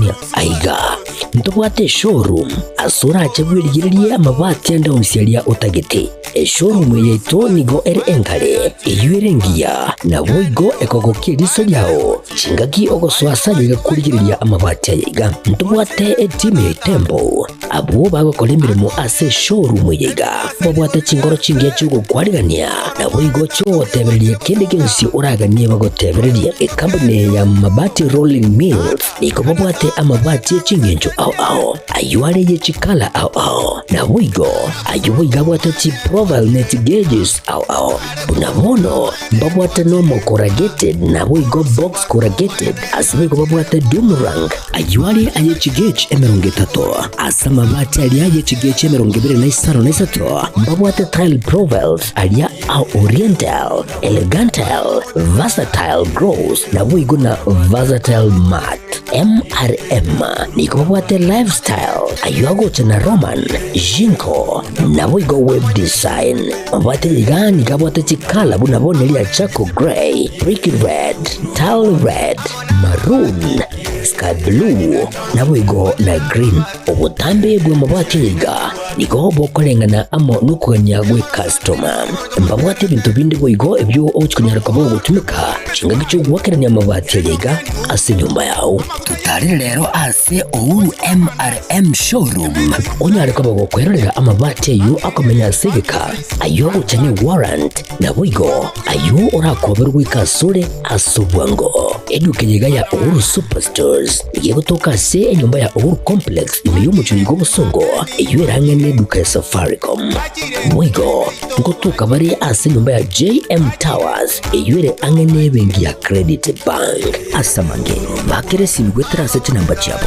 Tanzania aiga ntubwate showroom asura chabwirigirie amabati anda usialia utagete showroom yetu nigo enkare eyuerengia na boigo ekogokia riso yao chingaki ogoswasa yiga kurigiriria amabati aiga ntubwate team tembo abo bagokora imirimo ase showroom yiga babwate chingoro chingia chugo kwarigania na boigo cho tebereria kende gensi uraganie bagotebereria company ya mabati rolling mills niko babwate amabati chingenjo ao ayuare ye chikala ao na boigo ayuiga bwate chi profile net gauges ao bunabono babwate normal corrugated na boigo box corrugated asbigo babwate boomerang ayuare aye chigage emeronge tato asama mabati alia ye chigage emeronge bere na isaro na isato babwate tile profiles alia au oriental elegantal versatile gross na boigo na versatile mat MRM niko babwate lifestyle ayuago chana roman jinko na boigo web design babwate ligani kabwate chikala bunabone lia chako gray brick red tile red maroon sky blue na boigo na green obutambe gwe mabwate liga niko bokolengana amo nukuganya gwe customer mbabwate bintu bindi boigo ebyo ochikunyara kabo gutumika chinga gicho gwakeranya mabwate liga ase nyumba yao tutari rero ase ouru MRM showroom onyare kabo gukwerera amabati yu akomenya segeka ayo guchane warrant na boigo ayo urakoberwa ikasure asubwango edukenyega ya ouru superstores igiye gutoka se enyumba ya ouru complex imiyumucho yigo busongo iyo irangene duka ya Safaricom boigo ngotuka bari ase nyumba ya JM Towers iyo ire angene bengi ya Credit Bank asamange bakere simgwetera se namba chabo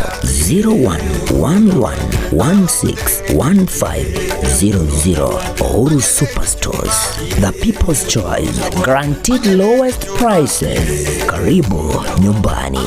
0111161500 Ouru Superstores, the people's choice, guaranteed lowest prices. Karibu nyumbani.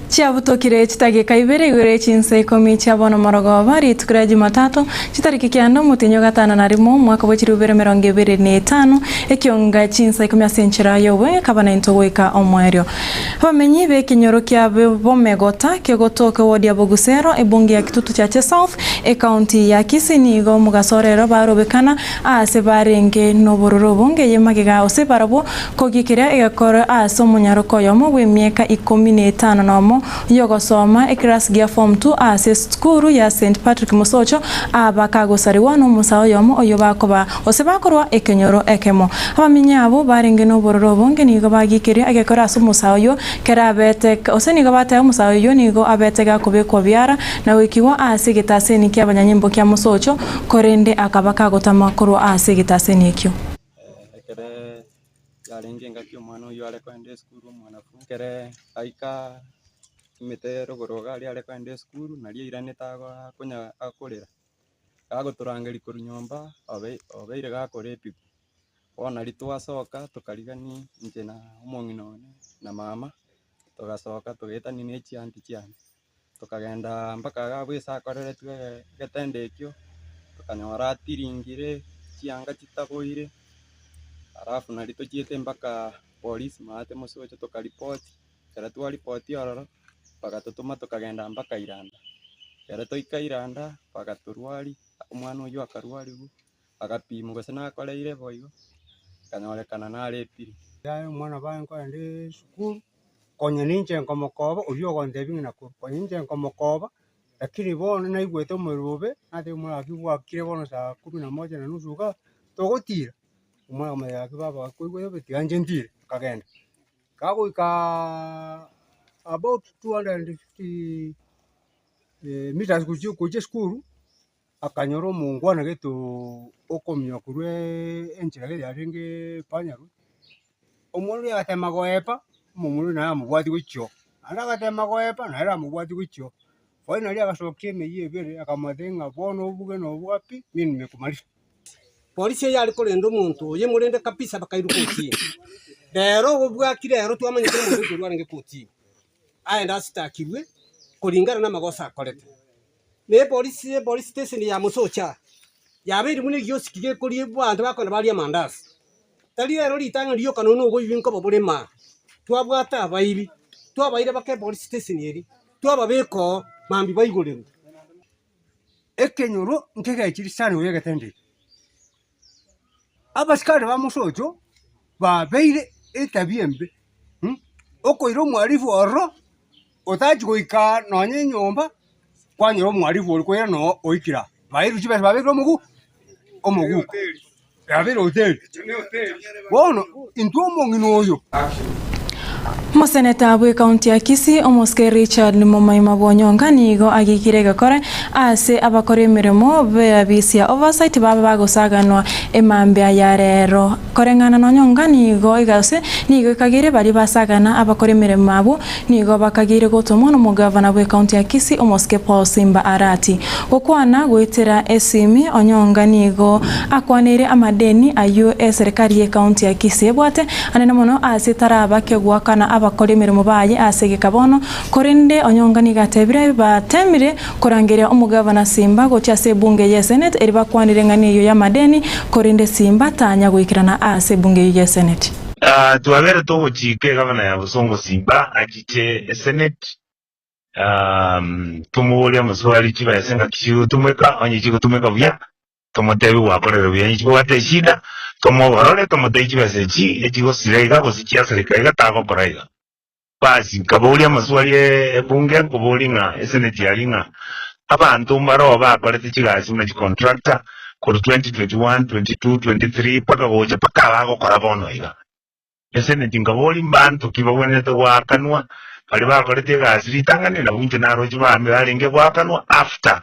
Chiabutokire chitagika ibere igure Chinsa Ikomi chiabona morogo bari tukira Jumatatu chitariki kiando mutinyo gatano na rimo mwaka bw'ekiri 2025 Ekeonga Chinsa Ikomi asenchera yowe kabana intoweka omwerio bamenyi be kinyoro kya bomegota kyogotoka wodi ya Bogusero ebungi ya Kitutu cha South county ya Kisii nigo mugasorero barobekana ase barenge nobororo bunge yemagiga ose barabo kogikira egakora ase munyaroko yomo w'emyaka 15 nomo yogosoma class gia form 2 ase skuru ya St Patrick Musocho abakagosariwa no musao yomo oyo bakoba ose bakorwa ekenyoro ekemo abaminyabo barenge no bororo bonge nigo bagikire agekora ase musao yo kerabete ose nigo bataye musao yo nigo abetega kubekwa byara na wikiwa ase gitaseni kya abanyanyimbo kya Musocho korende akabaka gotama koro ase gitaseni ekyo kere yarenge ngakyo mwana uyu ale kwende skuru mwana kere aika imetero goroga ali kwende skuru na ria irane taga kunya akorera gagoturangeri kuru nyomba obeire gakore pipu ona ritwa soka tukarigani nje na umongino na mama tugasoka tugetani ne chianti tukagenda mpaka gabwisa akorere twe getende ekyo tukanyora tiringire chianga chitagoire arafu na rito chiete mpaka police maate Musocho tukaripoti kera tu report yororo pagatutuma tukagenda mpaka Iranda kera toika Iranda pagaturwari umwana uyu akarwari agapimwa gose nakoreire boyo kanyorekana narepiri ya mwana banko ndi skulu konye ninje ngomokoba uyu gondebi na konye ninje ngomokoba lakini bona naigwete umurube ate umwana akibwa kire bona saa 11 na nusu ka togotira umwana maya kibaba kwigwe betianje ndire kagenda kagoika about 250 meters kuje skulu akanyoro mungwana geto okomyo kurwe enchira ge yaringe panyaru omuru yatema goepa mumuru na mubwati gwicho gatema goepa na era mubwati gwicho finally agasokie meye bere akamadenga bono buge no bwapi mimi nimekumalisha polisi yari korendo muntu ye murende kapisa bakairu koti rero ubwakire rero twamanye ko muntu rwarenge koti aenda asitakirwe kuringana n'amagosa akorete ne polisi station ya Musocha yabiri mune gyosi kige kuri bantu bakona bali amandasi tali rero litanga liyo kanono ugo yinko babulema twabwata abairi twabaire bake polisi station yeri twababeko mambi bayigolero Ekenyoro nkeka ikiri sana uye Getembe abasikari ba Musocho babeire etabiembe okoiro mwarifu oro otaji goika nonye nyomba kwanyoro mwarifu ori kwera no oikira bairu chibe babiro omugu yabiro hotel bono intuomo nginoyo Moseneta bwe kaunti ya Kisii Omoske Richard Mumaima Bonyonga nigo agikirega kore ase abakore mirimo be abisia oversight baba bagosaganwa emambe ya rero korengana nonyonga nigo igase nigo kagire bari basagana abakore mirimo abo nigo bakagire gotomo no mugavana bwe kaunti ya Kisii Omoske Paul Simba Arati okwana gwetera esimi onyonga nigo akwanire amadeni ayo serikali ya kaunti ya Kisii bwate anena mono ase taraba kegwa kana abakore mirimo baye asege kabono korende onyonga ni gatebire batemire korangeria omugavana Simba gocha se bunge ya Senate eri bakwanire ngani yo ya madeni korende Simba tanya gwikirana ase bunge ya Senate tuwabere toho chike gavana ya Busongo Simba achiche Senate tumuolia maswali chiba ya senga kishiru tumweka onyichiko tumweka vya tomotebi wakorero vya nyichiko wate shida tomoborole tomotebi chiba sechi echiko sirega kosichia serikaiga tago koraiga basi kabolia maswali bunge kubolinga Senate yalinga abantu mbaro bakorete chigasi na contractor ku 2021 22 23 paka goja paka bago korabono iga Senate ngaboli mbantu kibabonete wakanwa bali bakorete gasi litangane na bunje naro jibambe balenge wakanwa after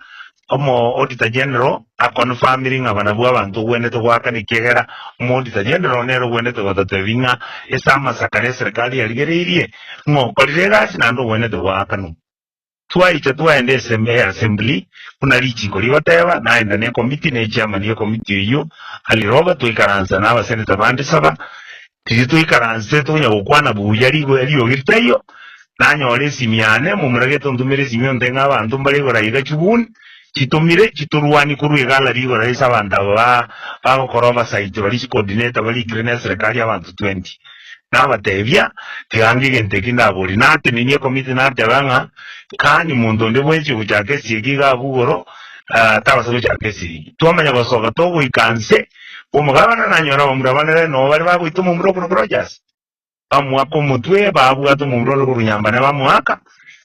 omo auditor general akonfirming abanabwa abantu wenete wakani kegera omo auditor general nero wenete watatevinga esama sakare serikali yaligereirie ngo kolire gasi nando wenete wakanu twaende assembly kuna lichi koli wateva na enda ne committee ne chairman ya committee yo aliroba tuikaranza na abaseneta bandi saba tuikaranze tonya okwana buyali go yali ogirtayo nanyole simiane mumurage tontumire simion tenga abantu mbali gorayiga chubun chitumire chituruani kuruigala rigo raisa banda ba korova site bali coordinator bali green serikali abantu 20 nabatebya tigangi gente kindaburi nate ninye committee nate banga kani muntu ndebwechi kuchake sigiga bugoro tabaso kuchake sigi twamanya basoga togo ikanse umugabana nanyora bamurabana no bari bagwituma umuro projects amwako mutwe babwato umuro kurunyambana bamwaka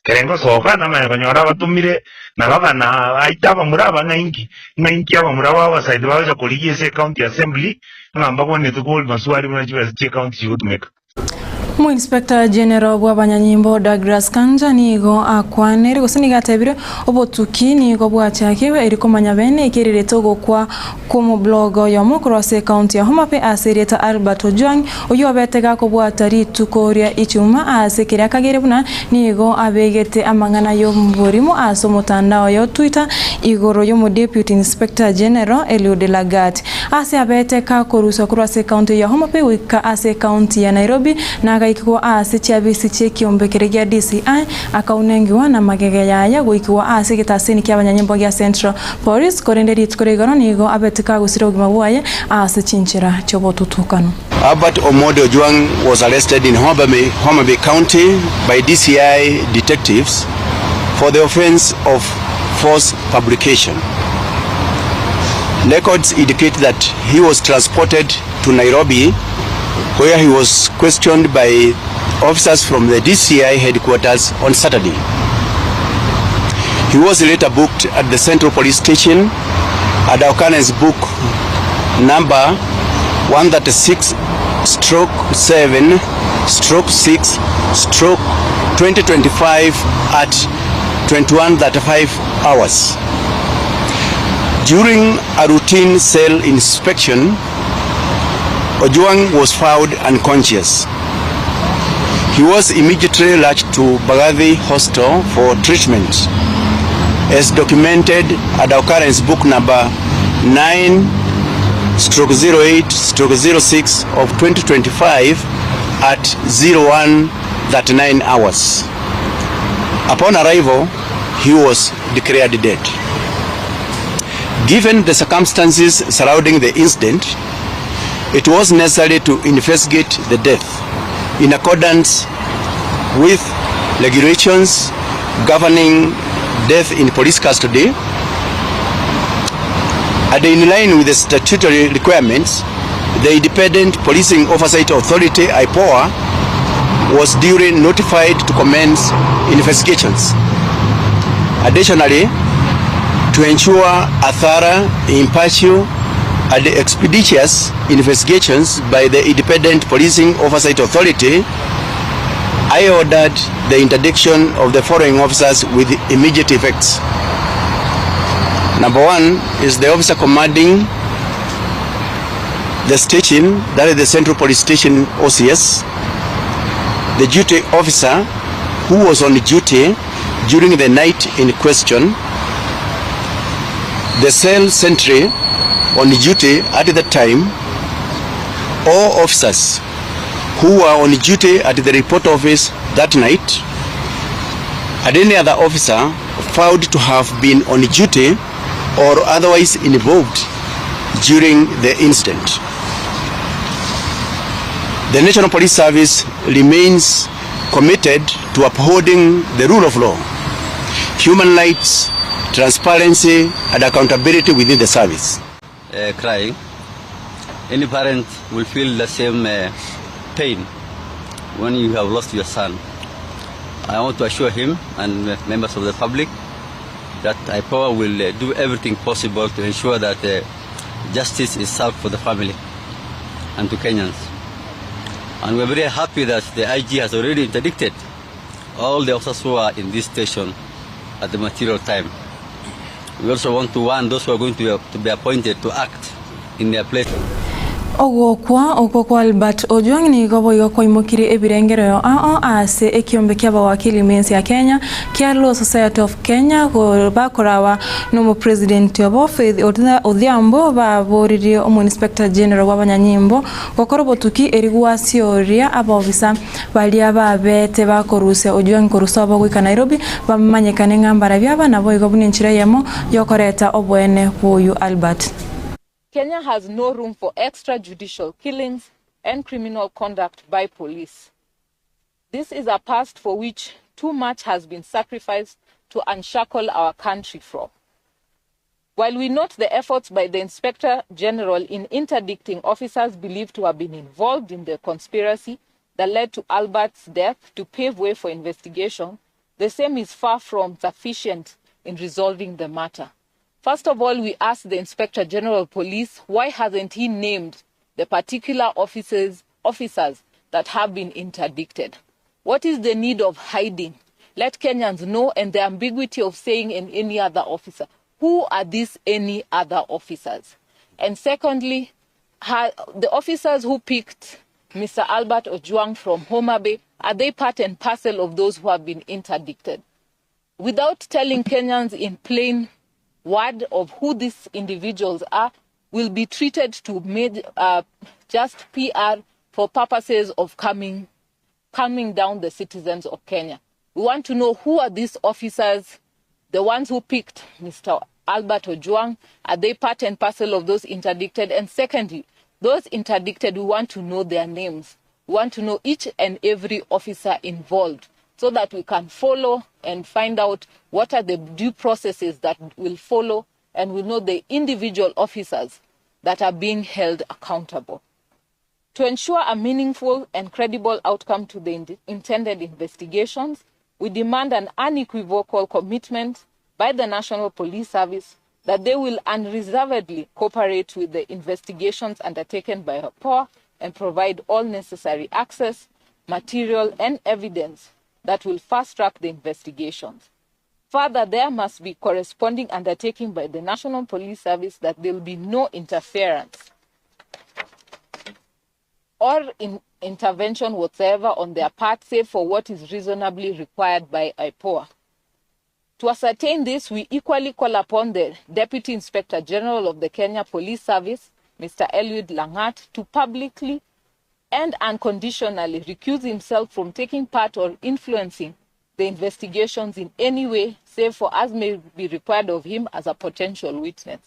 kerengo soka namanya kanyora batumire nababana aitaba muraba ngaingi abamuraba basaide baje koligi ese county assembly ngamba bone tukol maswali mwajiba se county yutumeka Mu Inspector General bw'abanyanyimbo Douglas Kanja nigo akwanere gusiniga tebire obotuki nigo bwachakewe eri komanya bene ikirire togo kwa kumu blogo ya Mukrose County ya Homape asereta Albert Ojwang oyo betega ko bwatari tukoria ichuma asekira kagere buna nigo abegete amangana yo mburimo aso mutandao yo Twitter igoro yo mu Deputy Inspector General Eliud Lagat ase abete ka koruso Krose County ya Homape wika ase County ya Nairobi na ikiwa ase chabisi chekiombekere DCI akaunengiwa na magege yaya goikiwa ase gitasini ky'abanyanyimbo ya Central Police korenderi tkoregano nigo abetika gusira ugima bwaye ase chinchira chobotutukano. Albert Omodo Ojwang was arrested in Homa Bay County by DCI detectives for the offense of false publication. Records indicate that he was transported to Nairobi, where he was questioned by officers from the DCI headquarters on Saturday. He was later booked at the Central Police Station at Okanen's book number 136/7/6/2025 at 21:35 hours. During a routine cell inspection, Ojwang was found unconscious. He was immediately rushed to Bagathi Hospital for treatment, as documented at Okarens book number 9 08/06 of 2025 at 01:39 hours. Upon arrival, he was declared dead. Given the circumstances surrounding the incident, it was necessary to investigate the death in accordance with regulations governing death in police custody, and in line with the statutory requirements, the Independent Policing Oversight Authority (IPOA) was duly notified to commence investigations. Additionally, to ensure a thorough, impartial, and expeditious investigations by the Independent Policing Oversight Authority, I ordered the interdiction of the following officers with immediate effects. Number one is the officer commanding the station, that is the Central Police Station OCS, the duty officer who was on duty during the night in question, the cell sentry on duty at the time, all officers who were on duty at the report office that night, and any other officer found to have been on duty or otherwise involved during the incident. The National Police Service remains committed to upholding the rule of law, human rights, transparency, and accountability within the service. Crying. Any parent will feel the same pain when you have lost your son. I want to assure him and members of the public that IPOA will do everything possible to ensure that justice is served for the family and to Kenyans. And we're very happy that the IG has already interdicted all the officers who are in this station at the material time. We also want to warn those who are going to be appointed to act in their place. Ogokwa Albert Ojwang ni gobo yoko imukiri ebirengero yo ase ekiombe kyaba wakili mensi ya Kenya kia Law Society of Kenya ko bakorawa no president of Faith Odhiambo baborire omu inspector general w'abanyanyimbo kokorobo tuki erigwa sioria aba officer bali ababete bakoruse Ojwang korusa bagwika Nairobi bamanyekane ngambara byaba nabo igobuni nchira yemo yokoreta obwene kuyu Albert. Kenya has no room for extrajudicial killings and criminal conduct by police. This is a past for which too much has been sacrificed to unshackle our country from. While we note the efforts by the Inspector General in interdicting officers believed to have been involved in the conspiracy that led to Albert's death to pave way for investigation, the same is far from sufficient in resolving the matter. First of all, we asked the Inspector General of Police why hasn't he named the particular officers that have been interdicted. What is the need of hiding? Let Kenyans know, and the ambiguity of saying in any other officer. Who are these any other officers? And secondly, the officers who picked Mr. Albert Ojwang from Homa Bay, are they part and parcel of those who have been interdicted? Without telling Kenyans in plain word of who these individuals are, will be treated to just PR for purposes of calming down the citizens of Kenya. We want to know who are these officers, the ones who picked Mr. Albert Ojwang, are they part and parcel of those interdicted? And secondly, those interdicted, we want to know their names. We want to know each and every officer involved, so that we can follow and find out what are the due processes that will follow, and we know the individual officers that are being held accountable. To ensure a meaningful and credible outcome to the intended investigations, we demand an unequivocal commitment by the National Police Service that they will unreservedly cooperate with the investigations undertaken by IPOA and provide all necessary access, material, and evidence that will fast-track the investigations. Further, there must be corresponding undertaking by the National Police Service that there will be no interference or intervention whatsoever on their part, save for what is reasonably required by IPOA. To ascertain this, we equally call upon the Deputy Inspector General of the Kenya Police Service Mr. Eliud Langat, to publicly and unconditionally recuse himself from taking part or influencing the investigations in any way, save for as may be required of him as a potential witness.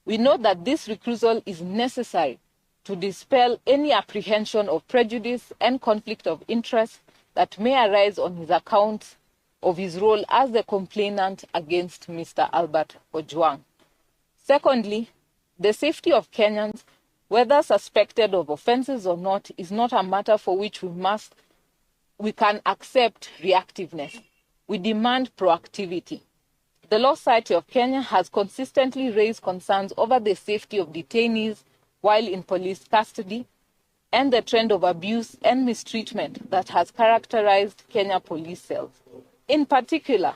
We know that this recusal is necessary to dispel any apprehension of prejudice and conflict of interest that may arise on his account of his role as the complainant against Mr. Albert Ojwang. Secondly, the safety of Kenyans, whether suspected of offenses or not, is not a matter for which we can accept reactiveness. We demand proactivity. The Law Society of Kenya has consistently raised concerns over the safety of detainees while in police custody and the trend of abuse and mistreatment that has characterized Kenya police cells. In particular,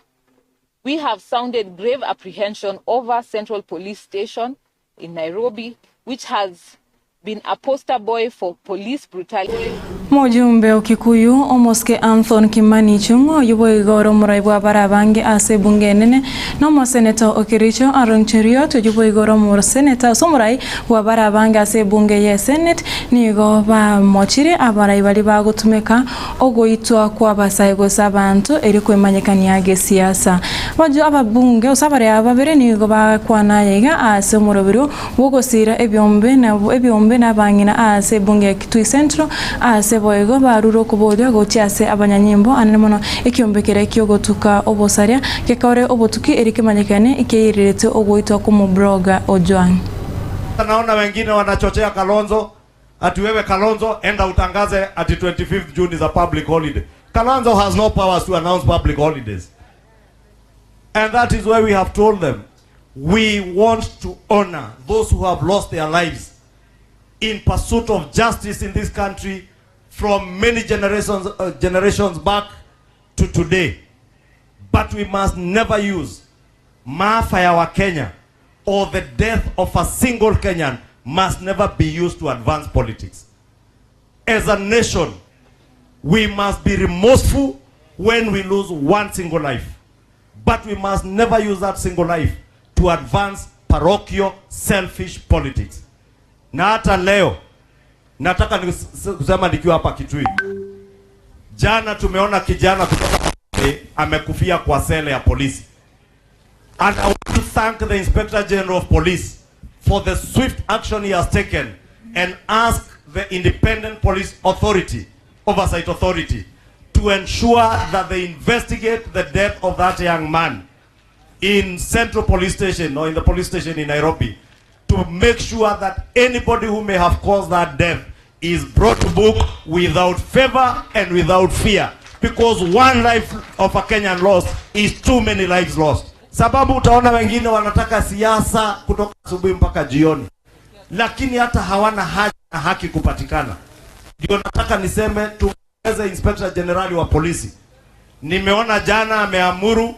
we have sounded grave apprehension over Central Police Station in Nairobi, which has been a poster boy for police brutality. Mujumbe Okikuyu omoske Anthony Kimani Chungo yubo igoro muraibwa barabange ase bunge nene no seneta Okiricho Aruncherio to yubo igoro mur seneta somurai wa barabange ase bunge ye senate nigo ba mochire abarai bali bagutumeka ogoitwa kwa basaigo sabantu eri kwemanyekania ge siasa baju ababunge osabare ababere nigo ba kwana yega ase murobiro bogosira ebyombe na bangina ase bunge Kitui Central ase boyego baruro kubodia gochiase abanyanyimbo anemono ekiombekere kyogotuka obosaria kekore obotuki erikemanyekane ikeirete ogoitwa kumu bloga Ojwang. Naona wengine wanachochea Kalonzo ati wewe Kalonzo enda utangaze ati 25th June is a public holiday. Kalonzo has no powers to announce public holidays. And that is why we have told them we want to honor those who have lost their lives in pursuit of justice in this country from many generations back to today. But we must never use maafa ya Kenya or the death of a single Kenyan must never be used to advance politics. As a nation, we must be remorseful when we lose one single life. But we must never use that single life to advance parochial, selfish politics. Na hata leo nataka kusema nikiwa hapa Kitui. Jana tumeona kijana kutoka amekufia kwa sele ya polisi. And I want to thank the Inspector General of Police for the swift action he has taken and ask the Independent Police Authority, Oversight Authority, to ensure that they investigate the death of that young man in Central Police Station or in the police station in Nairobi, to make sure that anybody who may have caused that death is brought to book without favor and without fear, because one life of a Kenyan lost is too many lives lost. Sababu utaona wengine wanataka siasa kutoka asubuhi mpaka jioni, lakini hata hawana haki kupatikana. Ndio nataka niseme tuweze Inspector General wa polisi. Nimeona jana ameamuru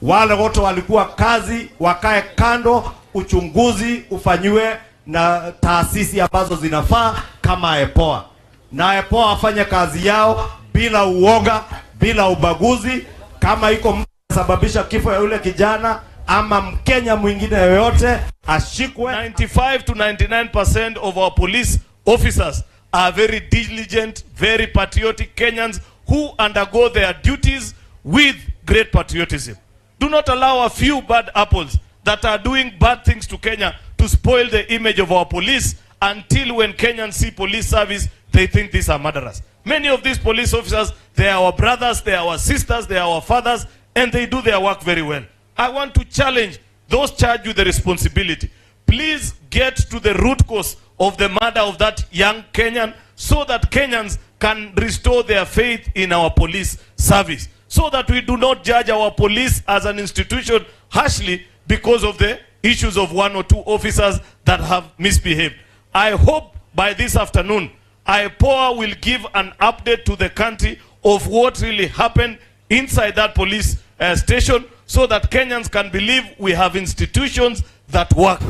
wale wote walikuwa kazi wakae kando, uchunguzi ufanywe na taasisi ambazo zinafaa kama EPOA. Na EPOA afanye kazi yao bila uoga, bila ubaguzi. Kama iko mtu sababisha kifo ya yule kijana ama Mkenya mwingine yoyote ashikwe. 95 to 99% of our police officers are very diligent, very patriotic Kenyans who undergo their duties with great patriotism. Do not allow a few bad apples that are doing bad things to Kenya to spoil the image of our police until when Kenyans see police service, they think these are murderers. Many of these police officers, they are our brothers, they are our sisters, they are our fathers, and they do their work very well. I want to challenge those charged with the responsibility. Please get to the root cause of the murder of that young Kenyan so that Kenyans can restore their faith in our police service, so that we do not judge our police as an institution harshly because of the issues of one or two officers that have misbehaved. I hope by this afternoon, IPOA will give an update to the country of what really happened inside that police station, so that Kenyans can believe we have institutions that work.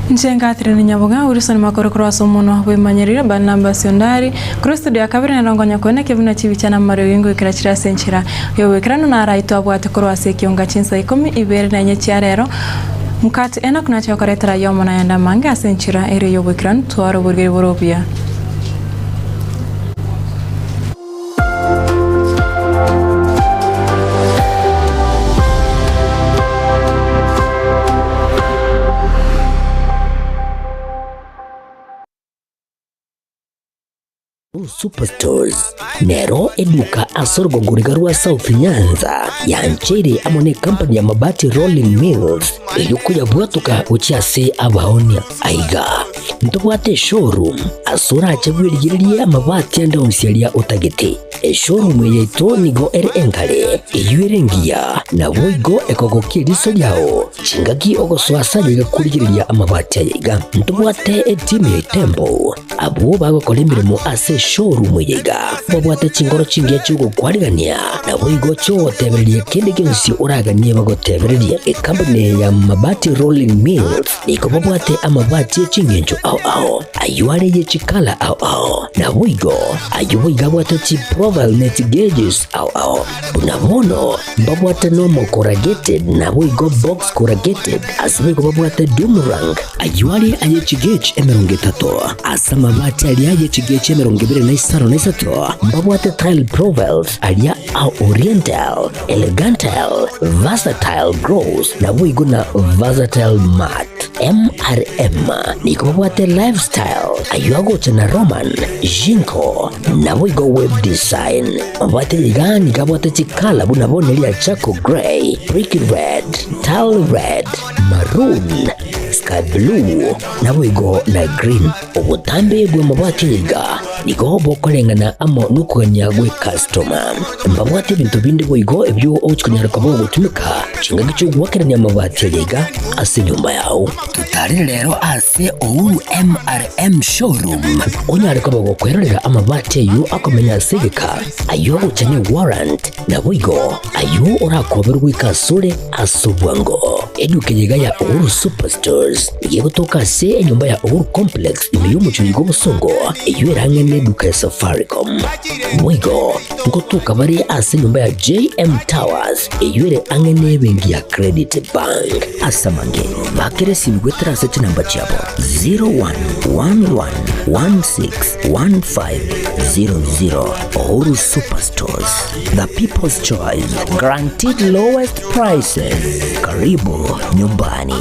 Njengatire ni Nyaboga urisoni makoro kroaso mono wemanyirira banamba siondari kuri studio ya kabiri narongonya kwene kevina chibichana mari wingo ikirachira senchira yowe krano na raito abwate kroase Ekeonga Chinsa Ikomi ibere na nyechiarero mkati Enoch na chokoretera yomo na yanda mange asenchira ere yobikran tuaro burgeri borobia. Superstores Nero eduka asorgo ngurigarua South Nyanza ya nchere amone company ya mabati Rolling Mills yukuya bwatuka uchiase abaonia aiga ntobwate showroom asura achabwirigirie amabati anda onsialia utagete showroom yeto nigo enkale yuerengia na boigo ekogokiriso yao chingaki ogoswasa yiga kurigiriria amabati aiga ntobwate team tembo abo bagokolemiremo ase showroom yiga babwate chingoro chingia chugo kwarigania na boigo cho tebererie kende kensi uraganie bagotebererie company ya mabati Rolling Mills niko babwate amabati chingenjo au ayuare ye chikala au na boigo ayuiga bwate chi profile net gauges au unamono babwate normal corrugated na boigo box corrugated asime babwate boomerang ayuare aye chigage emerongetato asama mabati aliaye chigage emerongibere na isaro na isato babwate tile profiles alia au oriental elegantal versatile gross na boigo na versatile mat MRM niko babwate lifestyle ayuago chana roman jinko na boigo web design babwate ligani kabwate chikala buna bonelia chako gray brick red tile red maroon sky blue na boigo na green obutambe bwe mabwate liga niko bokolengana amo nukuganya gwe customer babwate bintu bindi boigo ebyo ochikunyara kabo gutumika chinga gicho gwakeranya mabwate liga ase nyumba yao tutari rero ase ouru MRM showroom onyare kabo gukwerera amabwate yu akomenya segeka ayo uchanye warrant na boigo ayo urakoberwa ikasure asubwango eduke yiga ya ouru superstores yegotoka se enyumba ya ouru complex imiyumu chuyigo busongo eyuerangene duka ya Safaricom boigo ngotoka bari ase nyumba ya JM Towers eyuere angene bengi ya Credit Bank asamange bakere simgwetera sete namba chabo 0111161500 Ouru Superstores, the people's choice, guaranteed lowest prices. Karibu nyumbani.